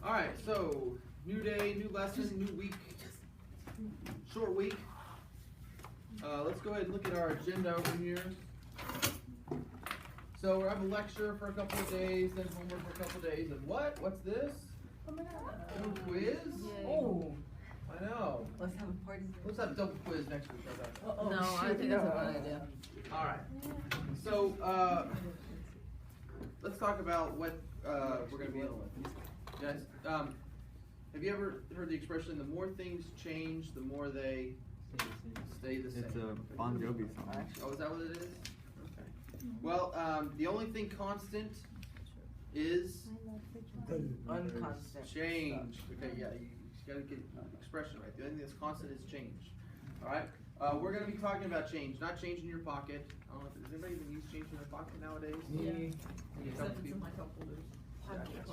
All right, so new day, new lesson, new week, short week. Let's go ahead and look at our agenda over here. So we have a lecture for a couple of days, then homework for a couple of days, and what? What's this? Oh my god. A quiz? Yay. Oh, I know. let's have a party. Let's have a double quiz next week. How's that? Oh, No, I think that's a bad idea. All right. So let's talk about what we're going to be dealing with. Guys, have you ever heard the expression, the more things change, the more they stay the same? It's a Bon Jovi song. Oh, is that what it is? Okay. Well, the only thing constant is Unconstant. change. Okay, yeah, you got to get the expression right. The only thing that's constant is change. All right. We're going to be talking about change, not change in your pocket. I don't know if does anybody even use change in their pocket nowadays? Yeah. Yeah, Except it's in my cup holders.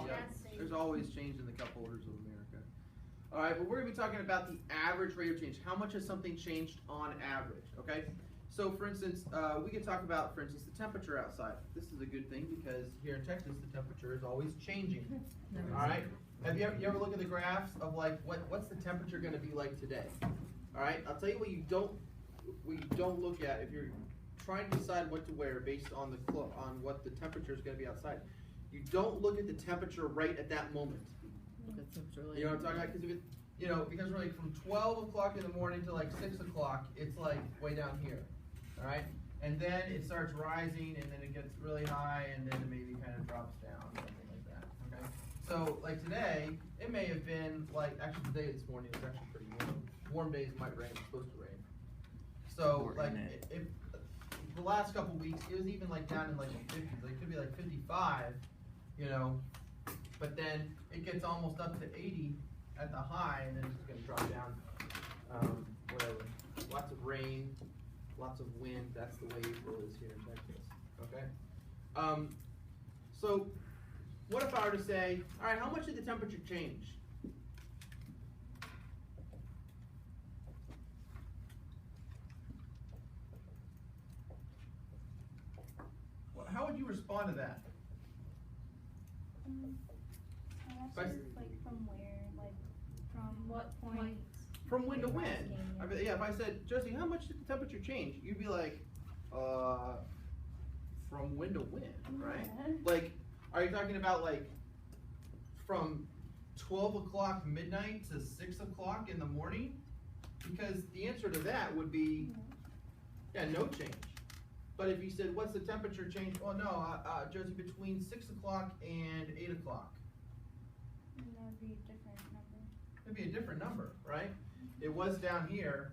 yeah. There's always change in the cup holders of America. All right, but we're going to be talking about the average rate of change. How much has something changed on average? Okay. So, for instance, we could talk about, for instance, the temperature outside. This is a good thing because here in Texas, the temperature is always changing. All right. Have you ever look at the graphs of like what's the temperature going to be like today? All right. I'll tell you what you don't look at if you're trying to decide what to wear based on on what the temperature is going to be outside. You don't look at the temperature right at that moment. You know what I'm talking about? Because because we're like from 12 o'clock in the morning to like 6 o'clock, it's like way down here. All right. And then it starts rising, and then it gets really high, and then it maybe kind of drops down, something like that. Okay. So like today, it may have been like actually today this morning it was actually pretty warm. Warm days might rain. It's supposed to rain. So like the last couple weeks, it was even like down in like the 50s. Like it could be like 55, but then it gets almost up to 80 at the high, and then it's going to drop down. Whatever. Lots of rain, lots of wind. That's the way April is here in Texas. Okay. So what if I were to say, all right, how much did the temperature change? How would you respond to that? Like from where? Like from what point? From when to when? I mean, yeah, if I said, Josie, how much did the temperature change? You'd be like, from when to when, right? Yeah. Like, are you talking about like from 12 o'clock midnight to 6 o'clock in the morning? Because the answer to that would be, yeah, no change. But if you said, what's the temperature change? Oh no, Josie, between 6 o'clock and 8 o'clock. That would be a different number. It'd be a different number, right? It was down here,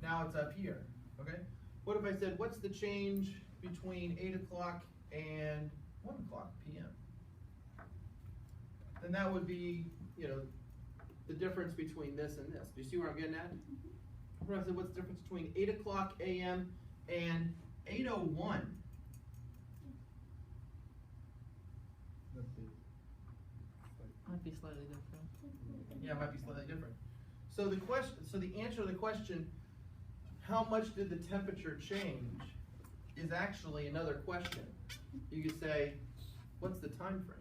now it's up here, okay? What if I said, what's the change between 8 o'clock and 1 o'clock p.m.? Then that would be, the difference between this and this. Do you see where I'm getting at? What if I said, what's the difference between 8 o'clock a.m. and 8:01? Might be slightly different. Yeah, it might be slightly different. So the answer to the question, how much did the temperature change, is actually another question. You could say, what's the time frame?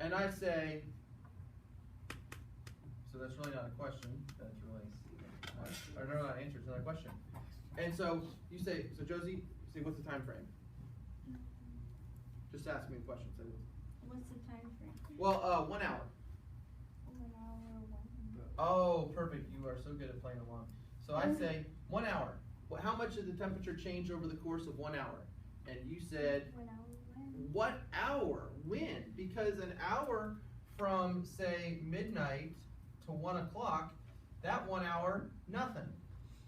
And I say, so that's really not a question. That's really, or no, not an answer. It's not a question. And so you say, so Josie, say, what's the time frame? Just ask me a question. Say, What's the time frame? well, 1 hour. 1 hour, 1 Oh, perfect. You are so good at playing along. So I say 1 hour. Well, how much did the temperature change over the course of 1 hour? And you said, 1 hour, when? what hour? When? Because an hour from, say, midnight to 1 o'clock, that 1 hour, nothing.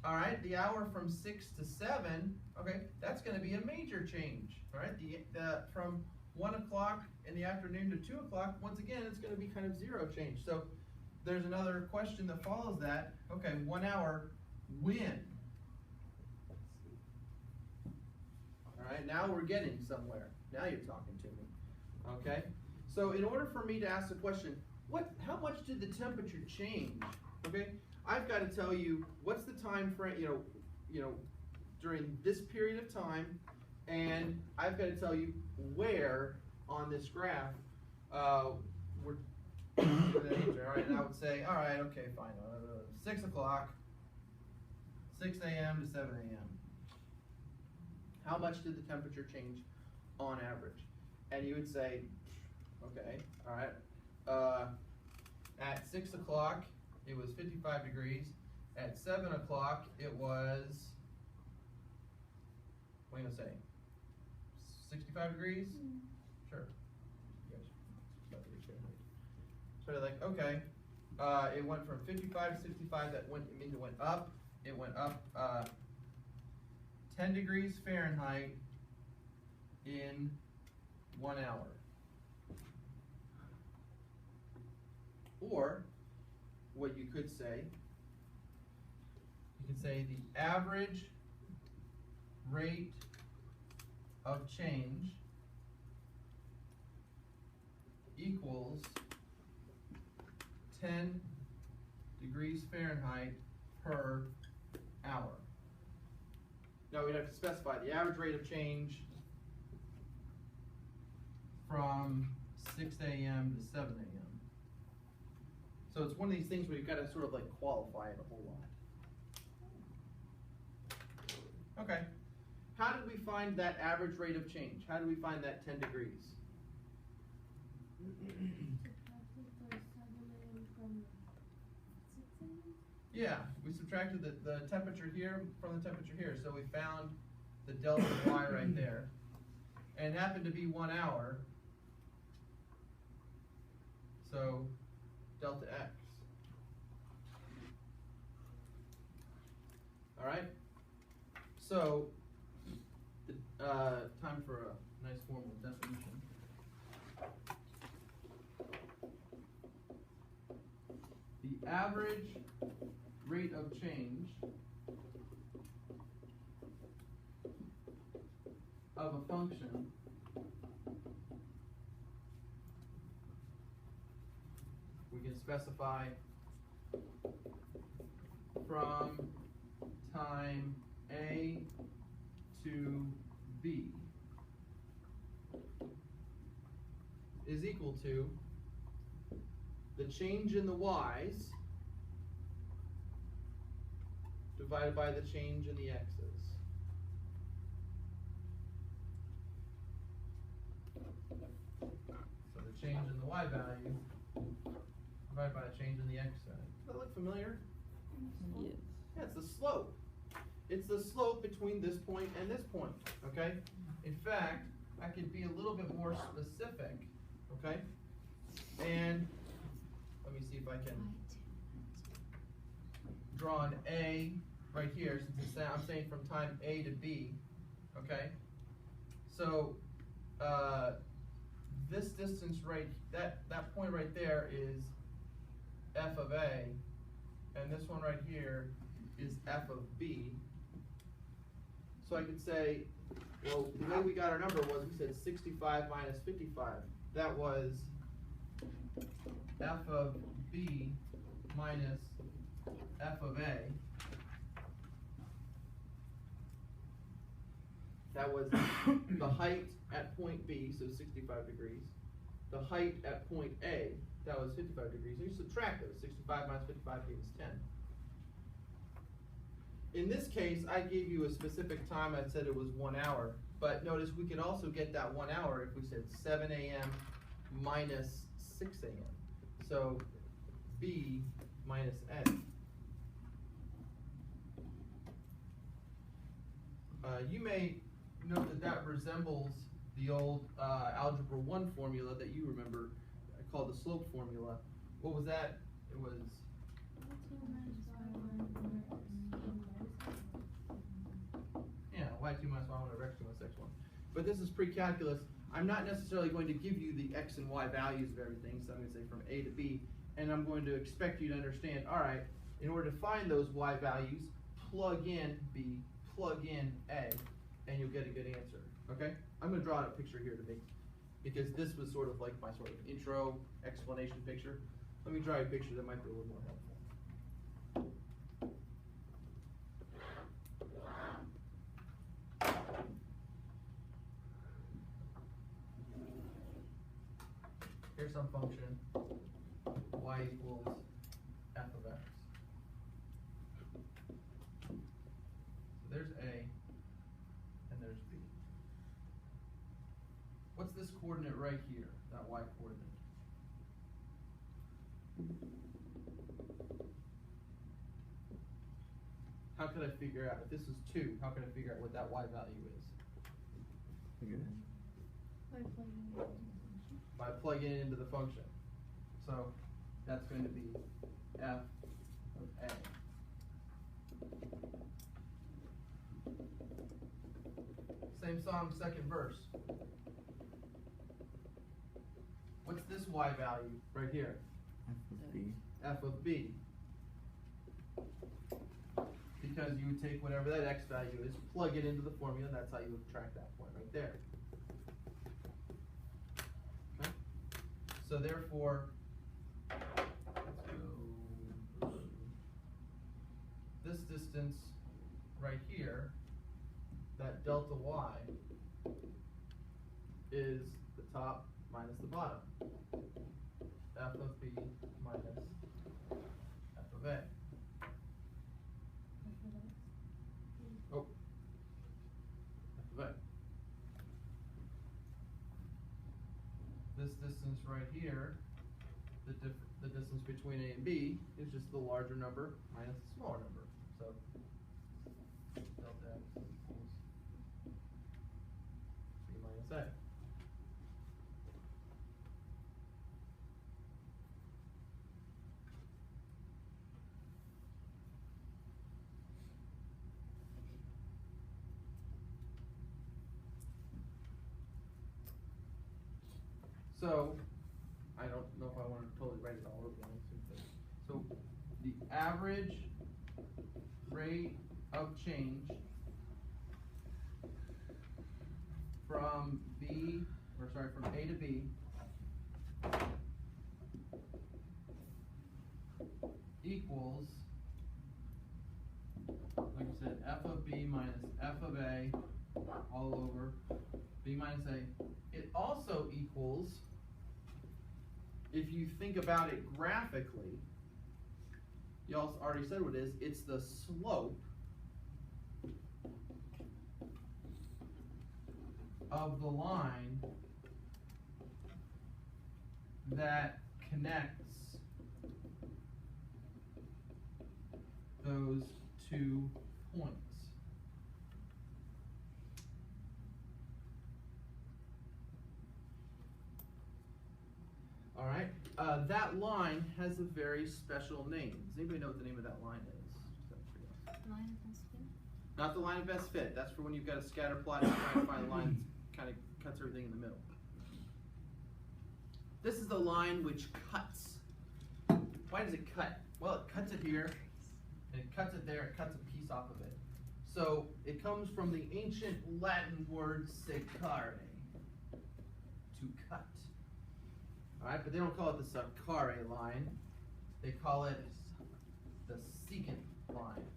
All right, the hour from 6 to 7, okay, that's going to be a major change. All right, the from 1 o'clock in the afternoon to 2 o'clock, once again, it's going to be kind of zero change. So there's another question that follows that. Okay, 1 hour, when? All right, now we're getting somewhere. Now you're talking to me. Okay, so in order for me to ask the question, how much did the temperature change? Okay, I've got to tell you what's the time frame, during this period of time, and I've got to tell you where on this graph we're all right, and I would say, all right, okay, fine, 6 o'clock, 6 a.m. to 7 a.m. How much did the temperature change on average? And you would say, okay, all right, at 6 o'clock, it was 55 degrees. At 7 o'clock, it was, what are you gonna say? 65 degrees? Sure. You guys, 65 degrees Fahrenheit. So they're like, okay, it went from 55 to 65. That went, it means it went up. It went up 10 degrees Fahrenheit in 1 hour. Or what you could say, you could say the average rate of change equals 10 degrees Fahrenheit per hour. Now we'd have to specify the average rate of change from 6 a.m. to 7 a.m. So it's one of these things where you've got to sort of like qualify it a whole lot. Okay. How did we find that average rate of change? How did we find that 10 degrees? Yeah, we subtracted the temperature here from the temperature here, so we found the delta Y right there. And it happened to be 1 hour, so delta X. All right? So, time for a nice formal definition. The average rate of change of a function we can specify from time A to B is equal to the change in the y's divided by the change in the x's. So the change in the y value divided by the change in the x value. Does that look familiar? Yes. Yeah, it's the slope. It's the slope between this point and this point, okay? In fact, I could be a little bit more specific, okay? And let me see if I can draw an A right here, since it's, I'm saying from time A to B, okay? So, this distance right, that point right there is f of A, and this one right here is f of B. So I could say, well, the way we got our number was we said 65 minus 55. That was f of B minus f of A. That was the height at point B, so 65 degrees. The height at point A, that was 55 degrees. So you subtract those. 65 minus 55 gives 10. In this case, I gave you a specific time. I said it was 1 hour. But notice we could also get that 1 hour if we said 7 a.m. minus 6 a.m. So B minus A. You may note that that resembles the old Algebra 1 formula that you remember called the slope formula. What was that? It was... Yeah, y2 minus y1 over x2 minus x1. But this is pre-calculus. I'm not necessarily going to give you the x and y values of everything, so I'm going to say from A to B, and I'm going to expect you to understand, all right, in order to find those y values, plug in B, plug in A, and you'll get a good answer, okay? I'm going to draw out a picture here to make, because this was sort of like my sort of intro explanation picture. Let me draw you a picture that might be a little more helpful. here's some function, y equals f of x. So there's A, and there's B. What's this coordinate right here, that y coordinate? How could I figure out, if this is 2, how could I figure out what that y value is? By plugging it into the function. So that's going to be f of A. Same song, second verse. What's this y value right here? F of B. F of B. Because you would take whatever that x value is, plug it into the formula, and that's how you would track that point right there. Okay? So therefore, let's go. This distance right here, that delta y, is the top minus the bottom. F of B minus f of A. Oh, f of A. This distance right here, the distance between A and B, is just the larger number minus the smaller number. So delta x equals B minus A. So, I don't know if I want to totally write it all over again. So, the average rate of change from from A to B equals, like I said, f of B minus f of A all over B minus A. It also equals, if you think about it graphically, y'all already said what it is, it's the slope of the line that connects those 2 points. All right, that line has a very special name. Does anybody know what the name of that line is? Line of best fit? Not the line of best fit. That's for when you've got a scatter plot and you're trying to find a line that kind of cuts everything in the middle. This is the line which cuts. Why does it cut? Well, it cuts it here, and it cuts it there, it cuts a piece off of it. So it comes from the ancient Latin word secare, to cut. All right, but they don't call it the secare line. They call it the secant line.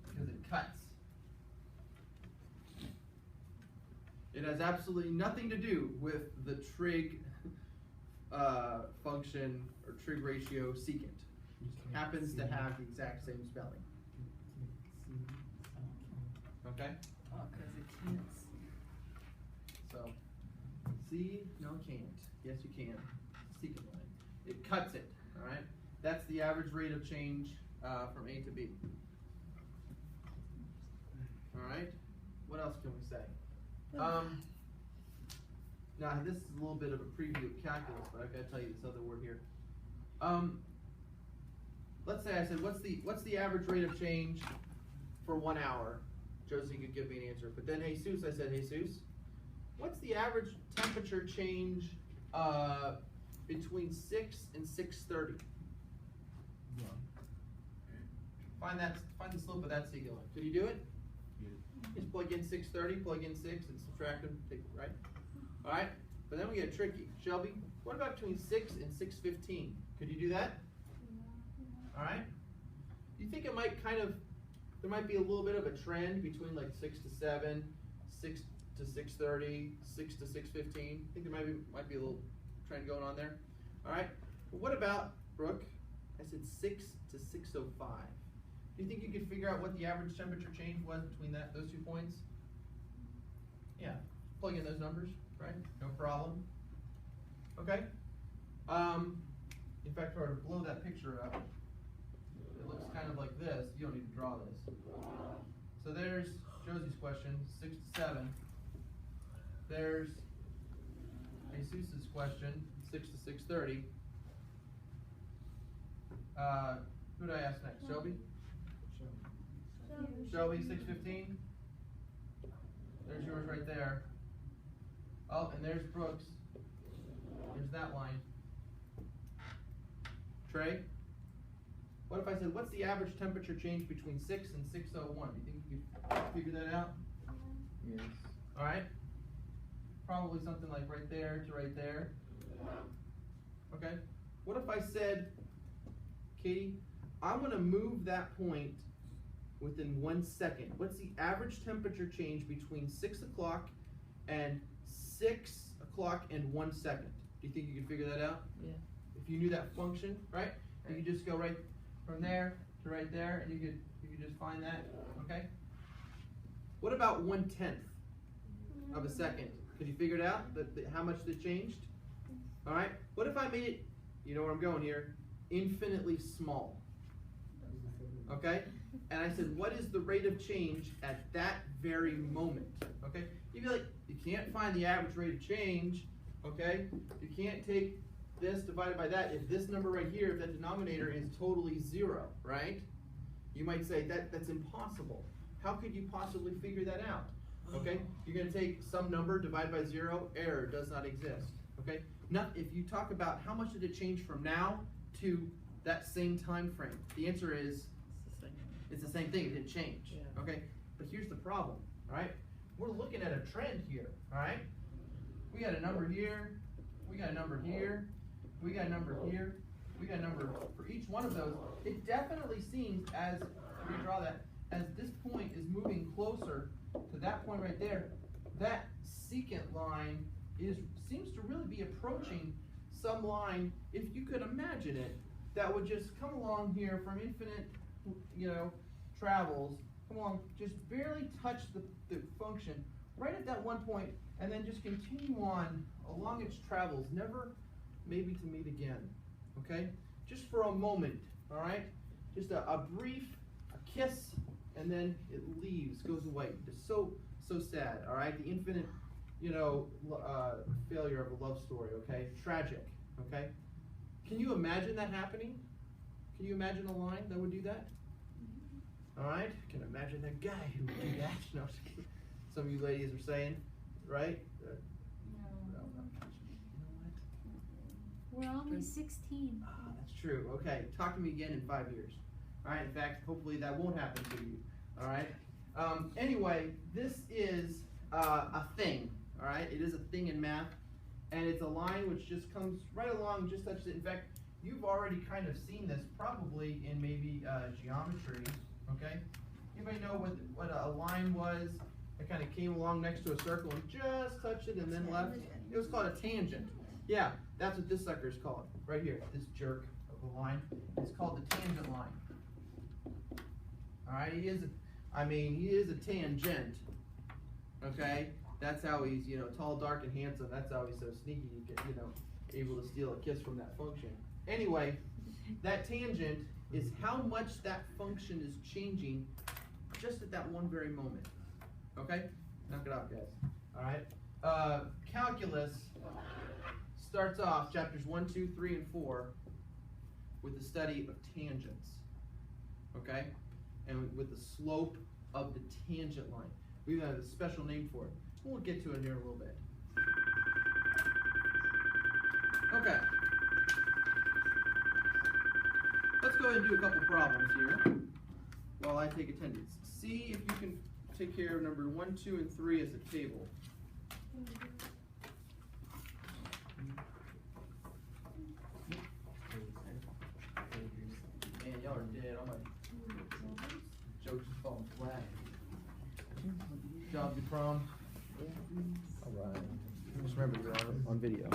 Because it cuts. It has absolutely nothing to do with the trig function or trig ratio secant. It happens to have the exact same spelling. Okay? Oh, because it can't. So, see, no, can't. Yes, you can. Secant line. It cuts it. All right. That's the average rate of change from A to B. All right. What else can we say? Now this is a little bit of a preview of calculus, but I've got to tell you this other word here. Let's say I said, what's the average rate of change for 1 hour? Josie could give me an answer. But then Jesus, I said, Jesus, what's the average temperature change between 6 and 6:30? Find the slope of that secant line. Could you do it? Just plug in 6:30, plug in 6, and subtract them, right? All right, but then we get tricky. Shelby, what about between 6 and 6:15? Could you do that? All right. Do you think it might there might be a little bit of a trend between like 6 to 7, 6 to 6:30, 6 to 6:15. I think there might be a little trend going on there. All right. But what about Brooke? I said 6 to 6:05. Do you think you could figure out what the average temperature change was between those 2 points? Yeah. Plug in those numbers, right? No problem. Okay. In fact, if I were to blow that picture up, it looks kind of like this. You don't need to draw this. So there's Josie's question, 6 to 7. There's Jesus' question, 6 to 6:30. Who did I ask next? Shelby? Shelby, 6:15. There's yours right there. Oh, and there's Brooks. There's that line. Trey? What if I said, what's the average temperature change between 6 and 6:01? Do you think you could figure that out? Yes. All right. Probably something like right there to right there. Okay. What if I said, Katie, I'm going to move that point within 1 second. What's the average temperature change between 6 o'clock and 6 o'clock and 1 second? Do you think you could figure that out? Yeah. If you knew that function, right? You could just go right from there to right there, and you could just find that. Okay. What about 1/10 of a second? Could you figure it out? How much it changed? All right. What if I made it? You know where I'm going here. Infinitely small. Okay. And I said, what is the rate of change at that very moment? Okay. You'd be like, you can't find the average rate of change. Okay. You can't take this divided by that if this number right here, if that denominator is totally 0, right? You might say that's impossible. How could you possibly figure that out? Okay, you're going to take some number, divide by 0, error, does not exist. Okay, now if you talk about how much did it change from now to that same time frame, the answer is it's the same thing. It didn't change. Yeah. Okay, but here's the problem. All right, we're looking at a trend here. All right, we got a number here, we got a number here. We got a number here, we got a number for each one of those. It definitely seems as, redraw that, as this point is moving closer to that point right there, that secant line seems to really be approaching some line, if you could imagine it, that would just come along here from infinite, travels, come along, just barely touch the function right at that one point, and then just continue on along its travels, never maybe to meet again, okay? Just for a moment, all right? Just a brief kiss, and then it leaves, goes away. Just so sad, all right? The infinite, failure of a love story, okay? Tragic, okay? Can you imagine that happening? Can you imagine a line that would do that? All right? Can imagine that guy who would do that. No, some of you ladies are saying, right? We're only 16. Ah, that's true. Okay, talk to me again in 5 years. All right, in fact, hopefully that won't happen to you. All right. Anyway, this is a thing. All right, it is a thing in math, and it's a line which just comes right along, just touches it. In fact, you've already kind of seen this probably in maybe geometry. Okay. Anybody know what a line was? It kind of came along next to a circle and just touched it and then left. It was called a tangent. Yeah, that's what this sucker is called, right here. This jerk of a line is called the tangent line. All right, he is a tangent. Okay, that's how he's tall, dark, and handsome. That's how he's so sneaky. You get able to steal a kiss from that function. Anyway, that tangent is how much that function is changing just at that one very moment. Okay, knock it off, guys. All right, calculus starts off chapters 1, 2, 3, and 4 with the study of tangents, okay? And with the slope of the tangent line. We have a special name for it. We'll get to it here in a little bit. Okay. Let's go ahead and do a couple problems here while I take attendance. See if you can take care of number 1, 2, and 3 as a table. Man, y'all are dead. All my jokes are falling flat. Job to prom. All right. Just remember you're on video.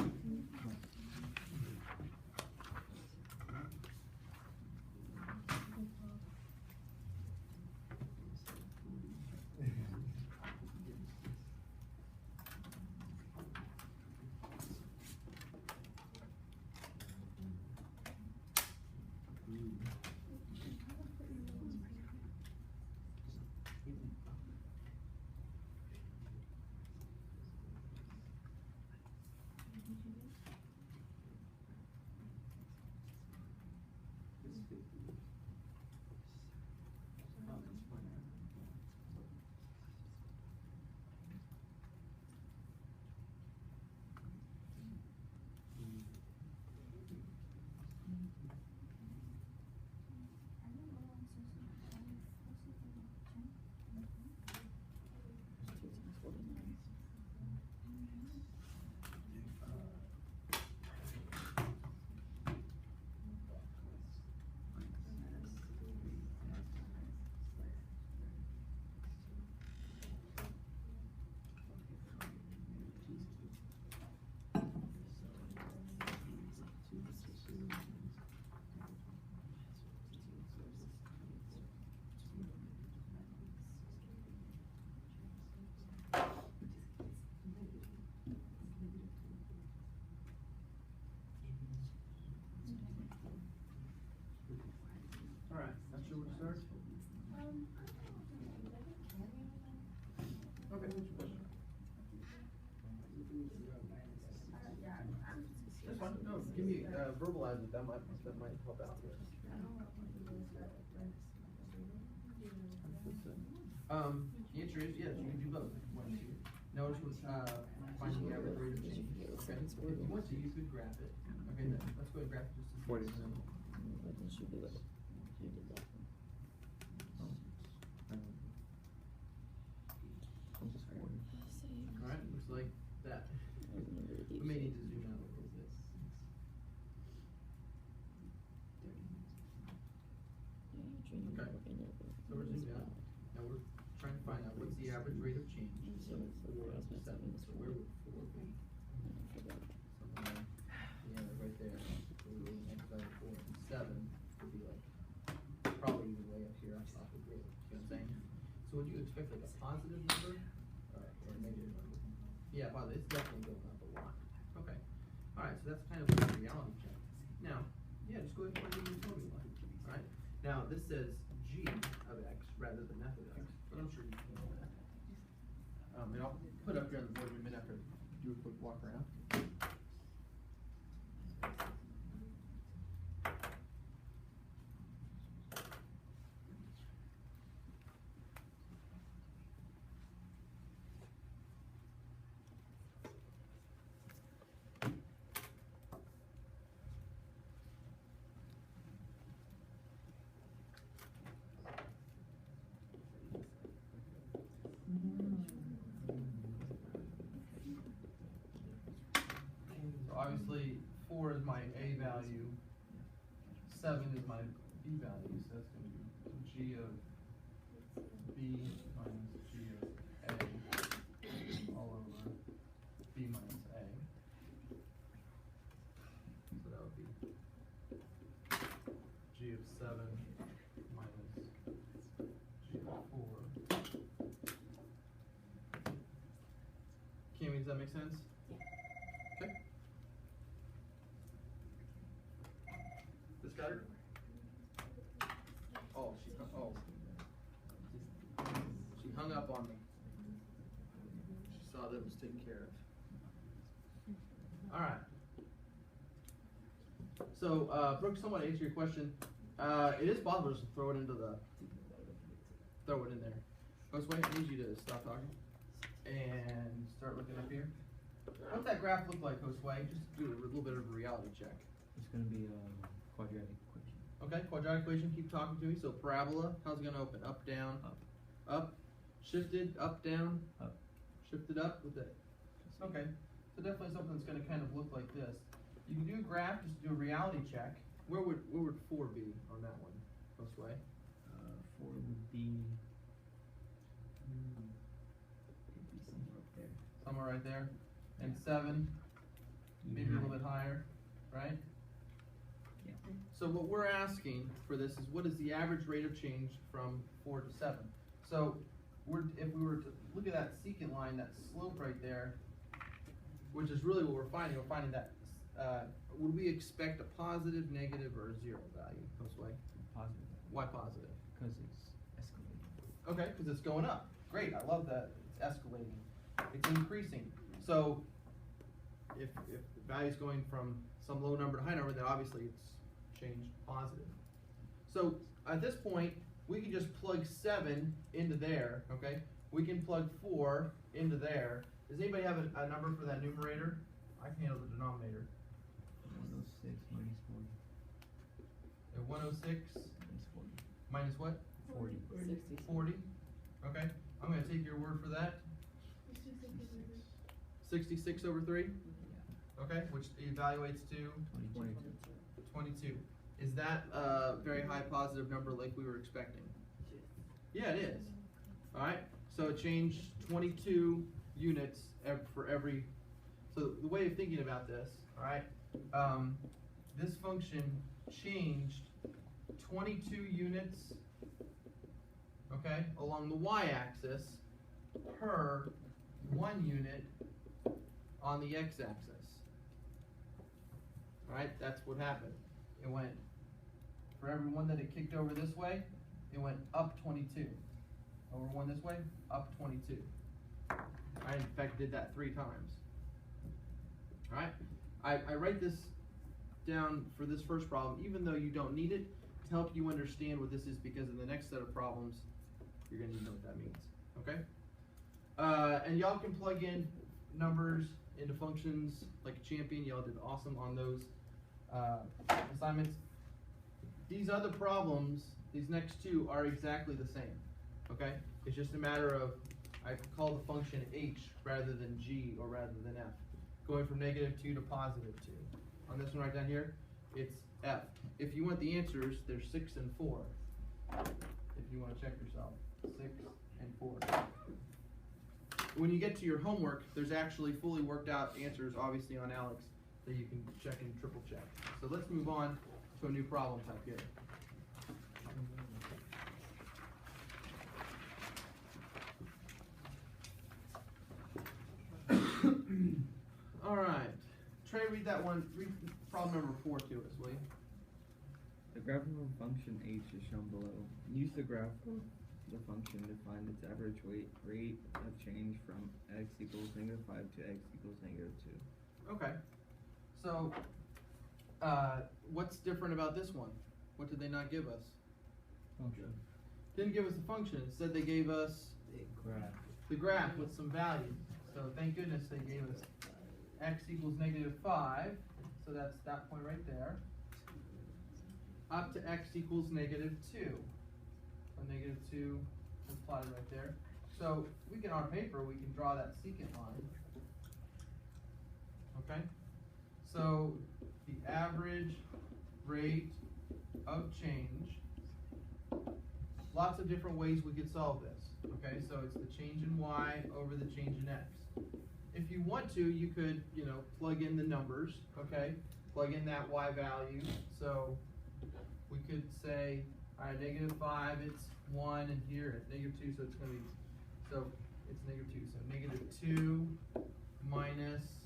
All right, not sure where to start? Okay, what's your question? That's fine, no, give me, verbalize it, that might help out here. The answer is yes, you can do both if you want to. Notice when, finding the average rate of change, okay? If you want to, you could graph it. Okay, then, let's go and graph it just to see. 40%. Alright, looks like that. We may need to zoom out a little bit. Okay, so we're zoomed out. Now we're trying to find out what's the average rate of change. So 4 up to 7, so where would 4 be? Somewhere, yeah, right there. So we would multiply 4 and 7 would be like, probably even way up here on top of it. You know what I'm saying? So would you expect like a positive number? Or a negative number? Yeah, positive. It's definitely going up a lot. Okay. Alright, so that's kind of a reality check. Now, yeah, just go ahead and plug in your formula. Alright? Now, this says g of x rather than f of x, but I'm sure you can know that. And I'll put up here on the board in a minute after I do a quick walk around. So obviously 4 is my A value, 7 is my B value, so that's going to be G of B minus G of A all over B minus A. So that would be G of 7 minus G of 4. Kimmy, does that make sense? Okay. This got her? Oh, she hung up on me. She saw that it was taken care of. Alright. So, Brooke, somewhat to answer your question, it is possible just to throw it in there. Josue, I need you to stop talking and start looking up here. What's that graph look like, Josue? Just do a little bit of a reality check. It's going to be a quadratic equation. Okay, quadratic equation, keep talking to me. So parabola, how's it going to open? Up, down? Up. Up, shifted, up, down? Up. Shifted up with it. Okay, so definitely something that's going to kind of look like this. You can do a graph, just do a reality check. Where would 4 be on that one, Josue? 4 would be, it'd be somewhere up there. somewhere right there, and 7, maybe a little bit higher, right? Yeah. So what we're asking for this is what is the average rate of change from 4 to 7? So if we were to look at that secant line, that slope right there, which is really what we're finding that, would we expect a positive, negative, or a 0 value, Josue? Positive. Why positive? Because it's escalating. Okay, because it's going up. Great, I love that. It's escalating. It's increasing. So if the value's going from some low number to high number, then obviously it's changed positive. So at this point, we can just plug 7 into there, okay? We can plug 4 into there. Does anybody have a number for that numerator? I can handle the denominator. 106 minus 40. At 106 Minus 40. minus what? 40. 60. 40. Okay, I'm going to take your word for that. 66 over 3? Yeah. Okay, which evaluates to 22. 22. Is that a very high positive number like we were expecting? Yeah, it is. Alright, so it changed 22 units for every, so the way of thinking about this, alright, this function changed 22 units, okay, along the y-axis per 1 unit on the x-axis. Alright, that's what happened. It went, for every one that it kicked over this way, it went up 22. Over one this way, up 22. I in fact did that 3 times. Alright, I write this down for this first problem, even though you don't need it, to help you understand what this is, because in the next set of problems, you're going to know what that means. Okay? And y'all can plug in numbers into functions like a champion. Y'all did awesome on those assignments. These other problems, these next 2 are exactly the same. Okay? It's just a matter of, I call the function h rather than g or rather than f. Going from -2 to +2. On this one right down here, it's f. If you want the answers, there's 6 and 4. If you want to check yourself. 6 and 4. When you get to your homework, there's actually fully worked out answers, obviously on Alex, that you can check and triple check. So let's move on to a new problem type here. All right, Trey, read that one. Read problem number 4 to us, will you? The graph of a function h is shown below. Use the graph of the function to find its average rate of change from x equals -5 to x equals -2. Okay. So, what's different about this one? What did they not give us? Function. Didn't give us a function. Instead, they gave us Graph. the graph with some values. So thank goodness they gave us x equals -5. So that's that point right there. Up to x equals -2. So -2 is plotted right there. So we can, on paper, we can draw that secant line. Okay? So the average rate of change, lots of different ways we could solve this. Okay, so it's the change in y over the change in x. If you want to, you could, plug in the numbers, okay? Plug in that y value. So we could say, all right, -5, it's 1, and here it's -2, so it's going to be, so it's -2. So -2 minus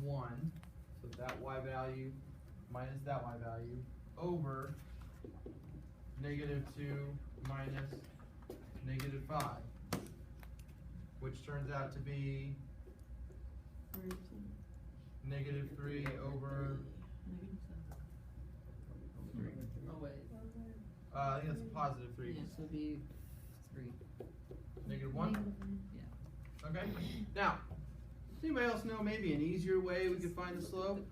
1, so that y value minus that y value, over -2 minus -5, which turns out to be -3 over, Oh, wait. I think that's a positive 3. Yeah, so it'd be 3. -1? Yeah. Okay. Now, does anybody else know maybe an easier way we could find the slope?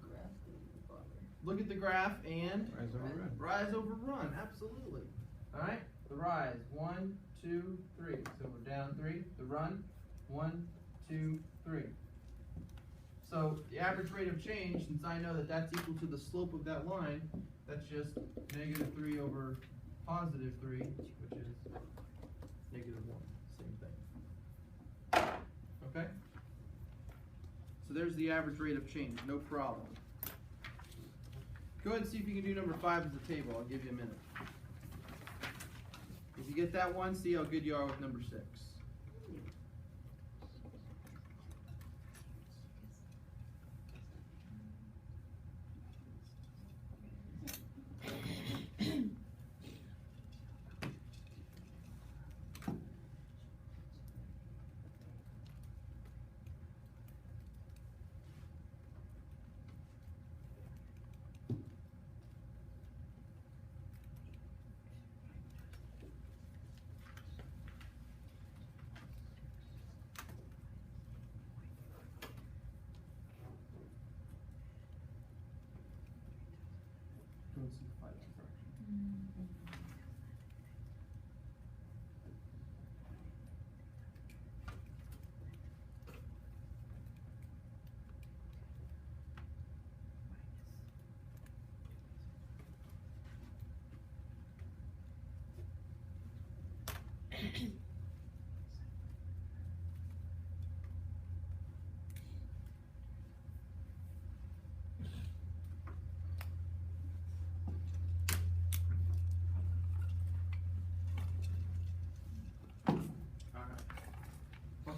Look at the graph and Rise over run. rise over run. Absolutely. All right. The rise. 1, 2, 3. So we're down 3. The run. 1, 2, 3. So the average rate of change, since I know that that's equal to the slope of that line, that's just -3 over +3, which is -1. Same thing. Okay? So there's the average rate of change, no problem. Go ahead and see if you can do number 5 as a table. I'll give you a minute. If you get that one, see how good you are with number 6.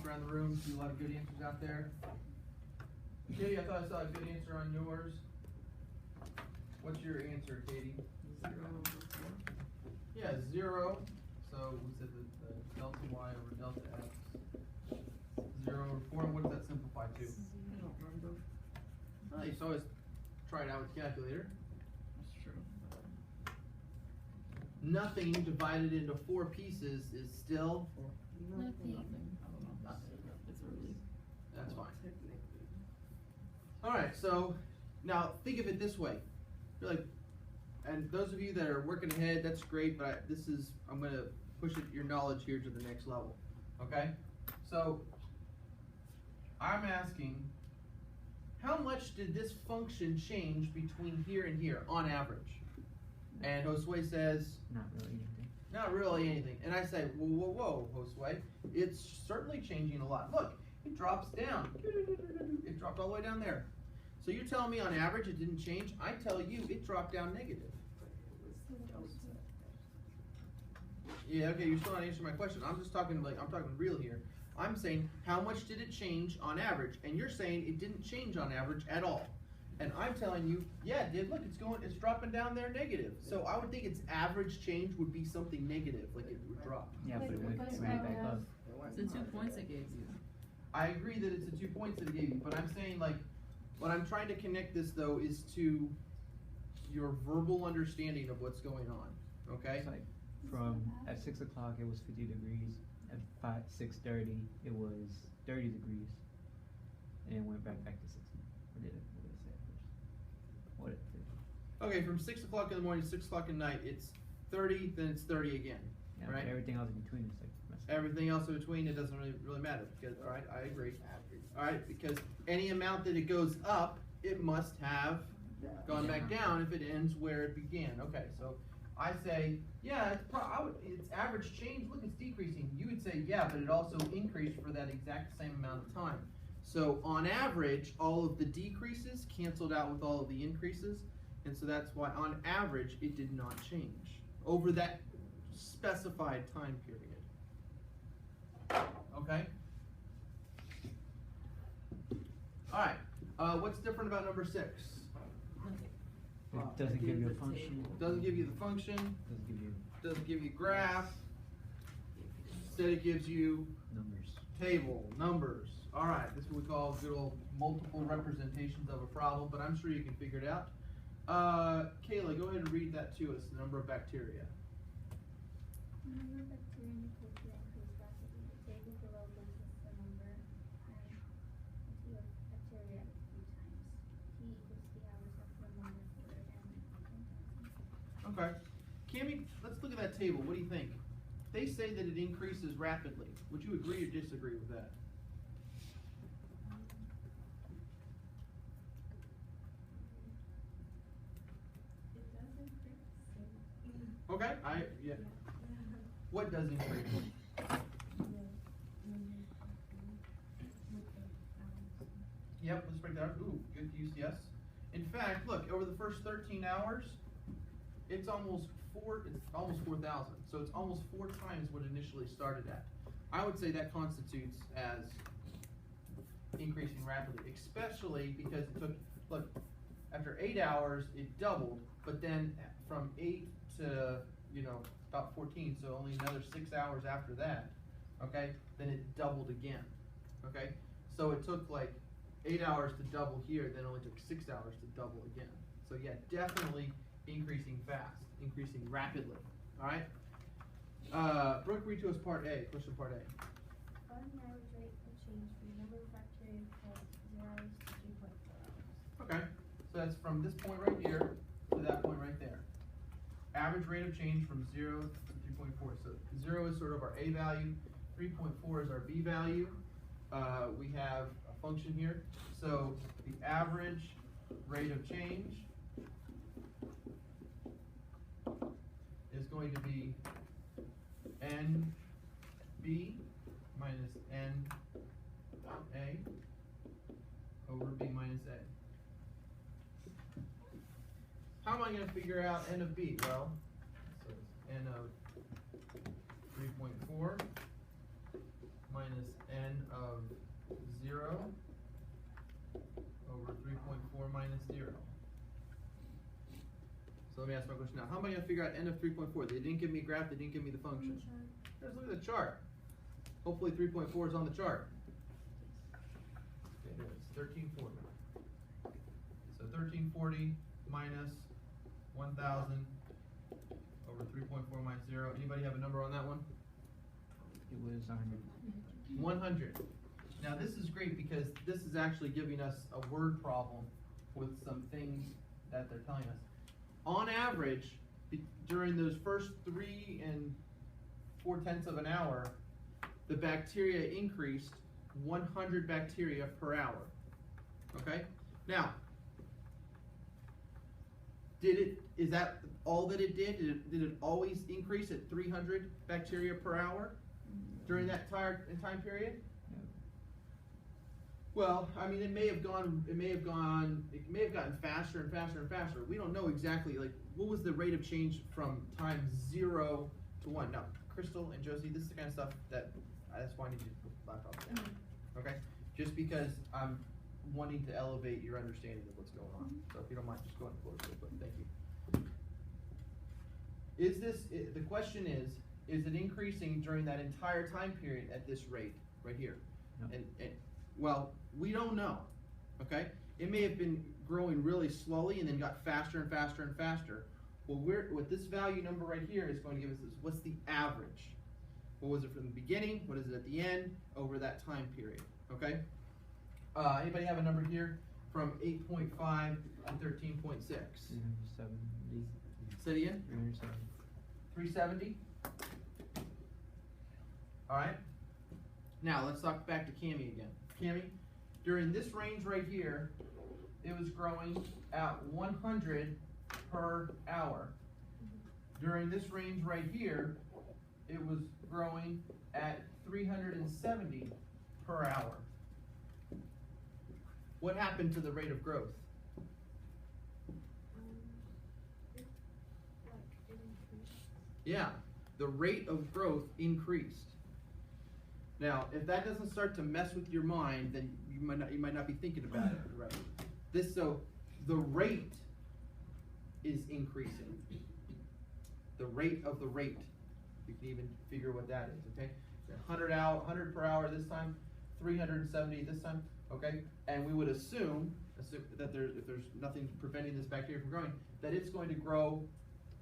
Around the room, see a lot of good answers out there. Katie, I thought I saw a good answer on yours. What's your answer, Katie? 0 over 4. Yeah, 0. So we said the delta y over delta x. 0 over 4. And what does that simplify to? I don't remember. Oh, you should always try it out with a calculator. That's true. Nothing divided into 4 pieces is still. Nothing. I don't know. It's early. That's fine. Alright, so now think of it this way. You're like, and those of you that are working ahead, that's great, but I'm going to push your knowledge here to the next level. Okay? So, I'm asking, how much did this function change between here and here, on average? And Josue says, Not really anything. not really anything. And I say, whoa, whoa, whoa, Josue, it's certainly changing a lot. Look, it drops down. It dropped all the way down there. So you're telling me on average it didn't change? I tell you it dropped down negative. Yeah, okay, you're still not answering my question. I'm talking real here. I'm saying, how much did it change on average? And you're saying it didn't change on average at all. And I'm telling you, yeah, it did. Look, it's dropping down there negative. So I would think its average change would be something negative, like it would drop. Yeah, but it went But right back up. It's the 2 points it gave you. I agree that it's the 2 points that it gave you, but I'm saying, like, what I'm trying to connect this though is to your verbal understanding of what's going on. Okay? It's like from at 6 o'clock it was 50 degrees. At 6:30 it was 30 degrees, and it went back to 60. What did it say at first? What did it say? Okay, from 6 o'clock in the morning to 6 o'clock at night, it's 30, then it's 30 again. Yeah, right? but everything else in between is like messed up. Everything else in between, it doesn't really matter. Because, all right, I agree. All right, because any amount that it goes up, it must have gone back down if it ends where it began. Okay, so I say, yeah, it's average change. Look, it's decreasing. You would say, yeah, but it also increased for that exact same amount of time. So on average, all of the decreases canceled out with all of the increases, and so that's why on average it did not change over that specified time period. Okay? Alright, what's different about number 6? It doesn't give you a function. Doesn't give you the function, Doesn't give you doesn't give you graph, instead it gives you numbers. table, numbers. Alright, this is what we call good old multiple representations of a problem, but I'm sure you can figure it out. Kayla, go ahead and read that to us, the number of bacteria. The number of bacteria in the culture increased rapidly. The table below gives us the number of bacteria a few times. T equals the average of the number for and 10,000. Okay. Cammy, let's look at that table. What do you think? They say that it increases rapidly. Would you agree or disagree with that? It does increase. Okay, yeah. What does increase? use, yes. In fact, look, over the first 13 hours, it's almost 4,000. So it's almost 4 times what it initially started at. I would say that constitutes as increasing rapidly, especially because it took, look, after 8 hours, it doubled, but then from 8 to, about 14, so only another 6 hours after that, okay, then it doubled again, okay? So it took like 8 hours to double here, then it only took 6 hours to double again. So yeah, definitely increasing fast, increasing rapidly, all right? Brooke, read to us part A, question part A. Find the average rate of change from the number of bacteria from 0 hours to 3.4 hours. Okay, so that's from this point right here to that point right there. Average rate of change from 0 to 3.4. So 0 is sort of our A value, 3.4 is our B value. We have a function here. So the average rate of change is going to be NB minus NA over B minus A. How am I going to figure out N of B? Well, so it's N of 3.4 minus N of 0 over 3.4 minus 0. So let me ask my question now. How am I going to figure out N of 3.4? They didn't give me a graph, they didn't give me the function. Let's look at the chart. Hopefully 3.4 is on the chart. Okay, there it is, 1340. So 1340 minus 1,000 over 3.4 minus 0. Anybody have a number on that one? It was 100. 100. Now this is great because this is actually giving us a word problem with some things that they're telling us. On average, during those first 3 4/10 of an hour, the bacteria increased 100 bacteria per hour. Okay? Now, is that all that it did? Did it always increase at 300 bacteria per hour during that time period? No. Well, I mean, it may have gotten faster and faster and faster. We don't know exactly, like, what was the rate of change from time 0 to 1? Now, Crystal and Josie, this is the kind of stuff that, that's why I need you to put the laptop down, okay? Just because I'm wanting to elevate your understanding of what's going on. So if you don't mind, just go ahead and close real quick. Thank you. The question is it increasing during that entire time period at this rate right here? No. And well, we don't know, okay? It may have been growing really slowly and then got faster and faster and faster. Well, what this value number right here is going to give us is what's the average? What was it from the beginning? What is it at the end over that time period, okay? Anybody have a number here from 8.5 to 13.6? 370. Say it again? 370. 370? Alright. Now, let's talk back to Cami again. Cami, during this range right here, it was growing at 100 per hour. During this range right here, it was growing at 370 per hour. What happened to the rate of growth? Yeah, the rate of growth increased. Now, if that doesn't start to mess with your mind, then you might not be thinking about it right. So the rate is increasing. The rate of the rate. You can even figure what that is, okay? 100 per hour this time, 370 this time, okay? And we would assume that if there's nothing preventing this bacteria from growing, that it's going to grow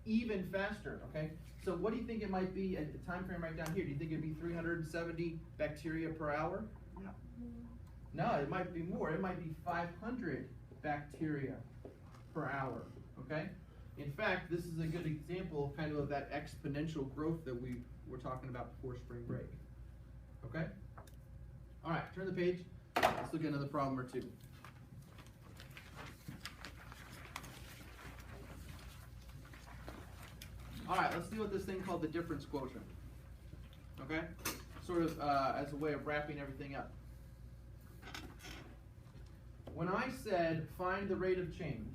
even faster, okay? So what do you think it might be at the time frame right down here? Do you think it'd be 370 bacteria per hour? No, it might be more. It might be 500 bacteria per hour, okay? In fact, this is a good example kind of that exponential growth that we were talking about before spring break, okay? All right, turn the page. Let's look at another problem or two. All right, let's deal with this thing called the difference quotient, okay? Sort of as a way of wrapping everything up. when I said find the rate of change,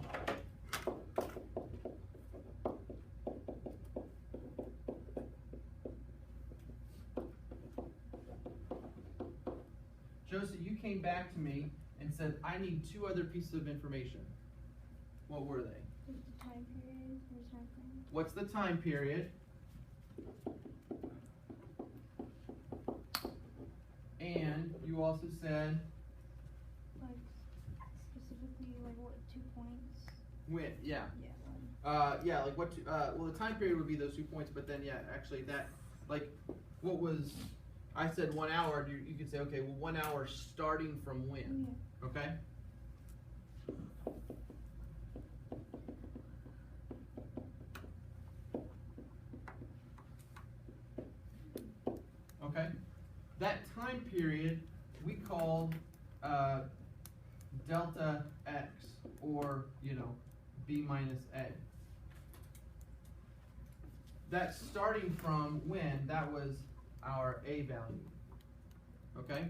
Joseph, you came back to me and said, I need 2 other pieces of information. What were they? There's the time period, there's time frame. What's the time period? And you also said Like, specifically, like what, 2 points? when, yeah. Yeah, Yeah, like what, well, the time period would be those 2 points, but then, yeah, actually that, like, what was, I said 1 hour, you could say, okay, well, 1 hour starting from when, okay? Okay, that time period we called delta x, or, you know, b minus a. That's starting from when, that was our a value, okay?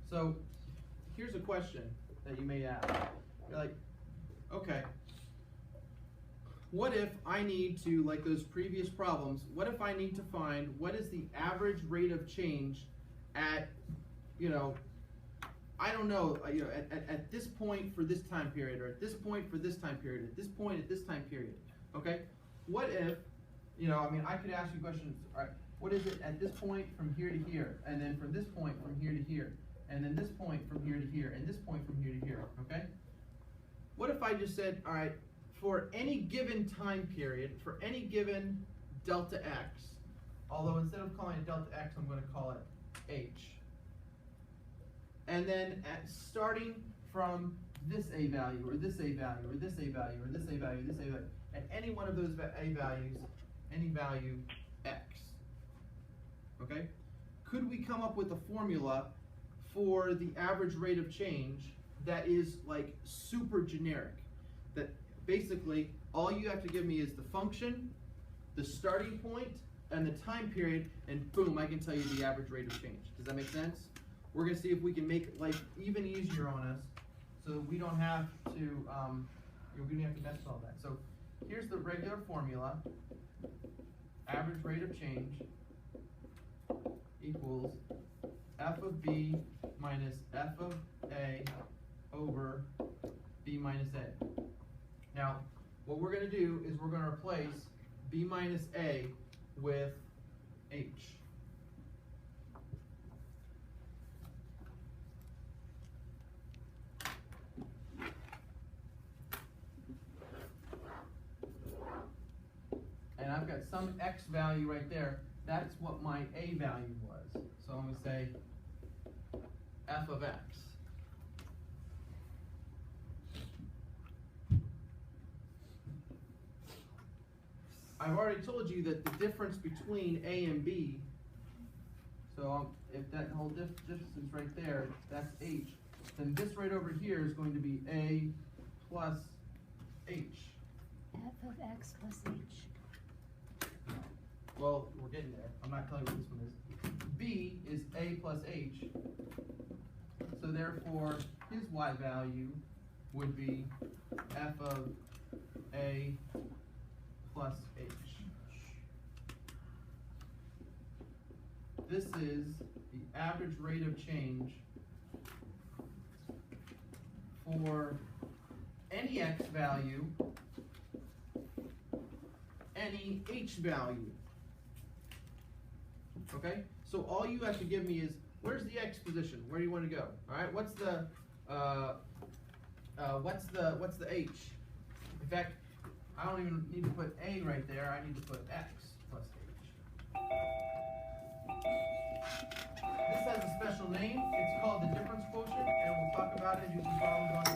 So, here's a question that you may ask. You're like, okay, what if I need to, like those previous problems, what if I need to find what is the average rate of change at, you know, I don't know, you know, at this point for this time period, or at this point for this time period, at this point at this time period, okay? What if, you know, I mean, I could ask you questions, all right, what is it at this point from here to here, and then from this point from here to here, and then this point from here to here, and this point from here to here, okay? What if I just said, all right, for any given time period, for any given delta x, although instead of calling it delta x, I'm going to call it h. And then starting from this a value, or this a value, or this a value, or this a value, this a value, at any one of those a values, any value x. Okay? Could we come up with a formula for the average rate of change that is like super generic? That basically all you have to give me is the function, the starting point, and the time period, and boom, I can tell you the average rate of change. Does that make sense? We're going to see if we can make life even easier on us so that we don't have to, we don't have to mess with all that. So here's the regular formula. Average rate of change equals f of b minus f of a over b minus a. Now, what we're going to do is we're going to replace b minus a with h. And I've got some x value right there. That's what my a value was. So I'm going to say f of x. I've already told you that the difference between a and b, so if that whole distance right there, that's h, then this right over here is going to be a plus h. f of x plus h. Well, we're getting there. I'm not telling you what this one is. B is a plus h, so therefore his y value would be f of a plus h. This is the average rate of change for any x value, any h value. Okay? So all you have to give me is, where's the x position? Where do you want to go? All right? What's the h? In fact, I don't even need to put a right there. I need to put x plus h. This has a special name. It's called the difference quotient, and we'll talk about it using problems on